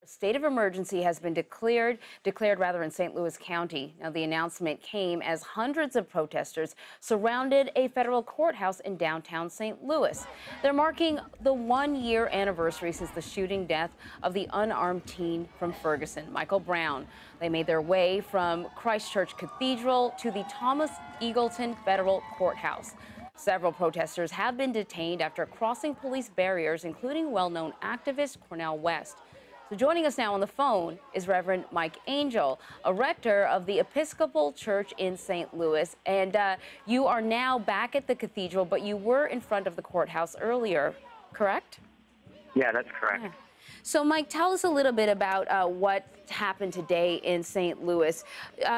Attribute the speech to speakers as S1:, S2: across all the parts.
S1: State of emergency has been declared in St. Louis County. Now, the announcement came as hundreds of protesters surrounded a federal courthouse in downtown St. Louis. They're marking the one-year anniversary since the shooting death of the unarmed teen from Ferguson, Michael Brown. They made their way from Christ Church Cathedral to the Thomas Eagleton Federal Courthouse. Several protesters have been detained after crossing police barriers, including well-known activist Cornel West. So joining us now on the phone is Reverend Mike Angell, a rector of the Episcopal Church in St. Louis. And you are now back at the cathedral, but you were in front of the courthouse earlier, correct?
S2: Yeah, that's correct.
S1: Yeah. So, Mike, tell us a little bit about what happened today in St. Louis.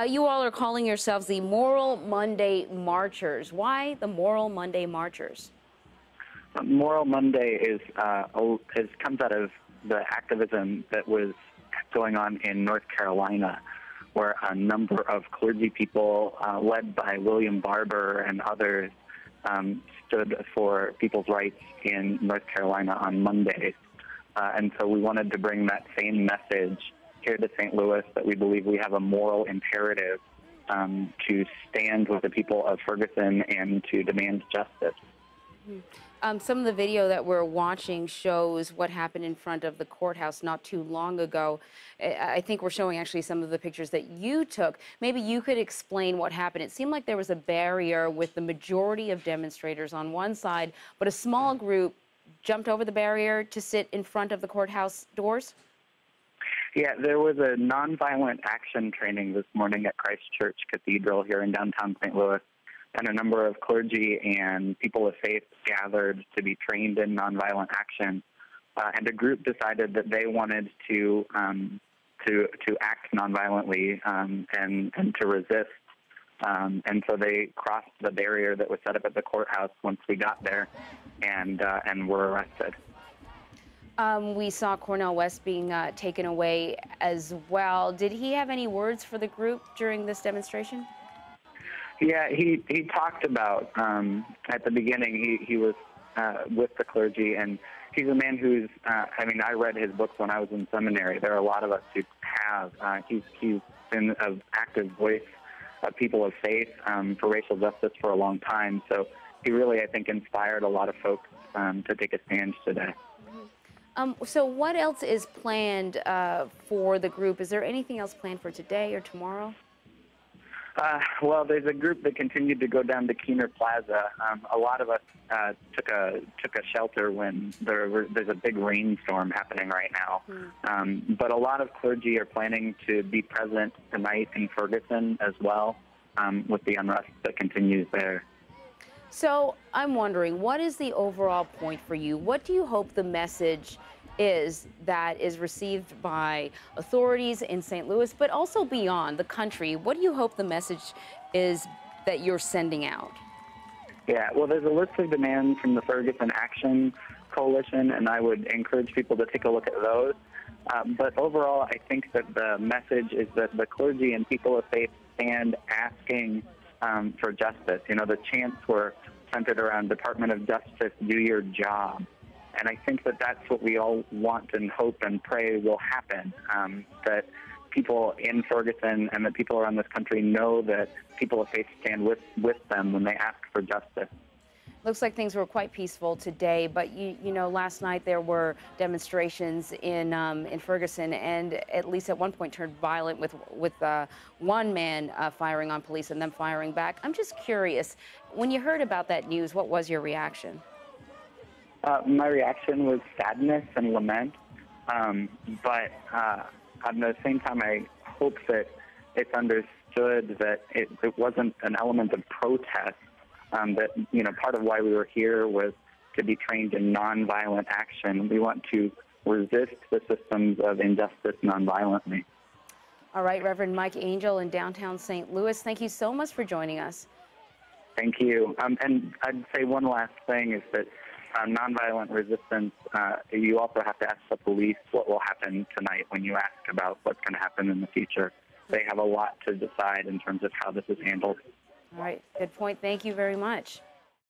S1: You all are calling yourselves the Moral Monday Marchers. Why the Moral Monday Marchers?
S2: Moral Monday comes out of the activism that was going on in North Carolina, where a number of clergy people, led by William Barber and others, stood for people's rights in North Carolina on Mondays. And so we wanted to bring that same message here to St. Louis, that we believe we have a moral imperative to stand with the people of Ferguson and to demand justice.
S1: Some of the video that we're watching shows what happened in front of the courthouse not too long ago. I think we're showing actually some of the pictures that you took. Maybe you could explain what happened. It seemed like there was a barrier with the majority of demonstrators on one side, but a small group jumped over the barrier to sit in front of the courthouse doors?
S2: Yeah, there was a nonviolent action training this morning at Christ Church Cathedral here in downtown St. Louis, and a number of clergy and people of faith gathered to be trained in nonviolent action. And a group decided that they wanted to act nonviolently and to resist. And so they crossed the barrier that was set up at the courthouse once we got there, and were arrested.
S1: We saw Cornel West being taken away as well. Did he have any words for the group during this demonstration?
S2: Yeah, he talked about, at the beginning, he was with the clergy, and he's a man who's, I read his books when I was in seminary. There are a lot of us who have. He's been an active voice of people of faith for racial justice for a long time. So he really, I think, inspired a lot of folks to take a stand today.
S1: So what else is planned for the group? Is there anything else planned for today or tomorrow?
S2: Well, there's a group that continued to go down to Keener Plaza. A lot of us took a shelter when there's a big rainstorm happening right now. But a lot of clergy are planning to be present tonight in Ferguson as well, with the unrest that continues there.
S1: So I'm wondering, what is the overall point for you? What do you hope the message is that is received by authorities in St. Louis, but also beyond the country? What do you hope the message is that you're sending out?
S2: Yeah, well, there's a list of demands from the Ferguson Action Coalition, and I would encourage people to take a look at those. But overall, I think that the message is that the clergy and people of faith stand asking for justice. You know, the chants were centered around Department of Justice, do your job. And I think that that's what we all want and hope and pray will happen, that people in Ferguson and the people around this country know that people of faith stand with them when they ask for justice.
S1: Looks like things were quite peaceful today, but you know, last night there were demonstrations in Ferguson, and at least at one point turned violent with one man firing on police and them firing back. I'm just curious, when you heard about that news, what was your reaction?
S2: My reaction was sadness and lament, but at the same time, I hope that it's understood that it wasn't an element of protest. That, you know, part of why we were here was to be trained in nonviolent action. We want to resist the systems of injustice nonviolently.
S1: All right, Reverend Mike Angell in downtown St. Louis, thank you so much for joining us.
S2: Thank you. And I'd say one last thing is that nonviolent resistance, you also have to ask the police what will happen tonight when you ask about what's going to happen in the future. They have a lot to decide in terms of how this is handled.
S1: All right, good point. Thank you very much.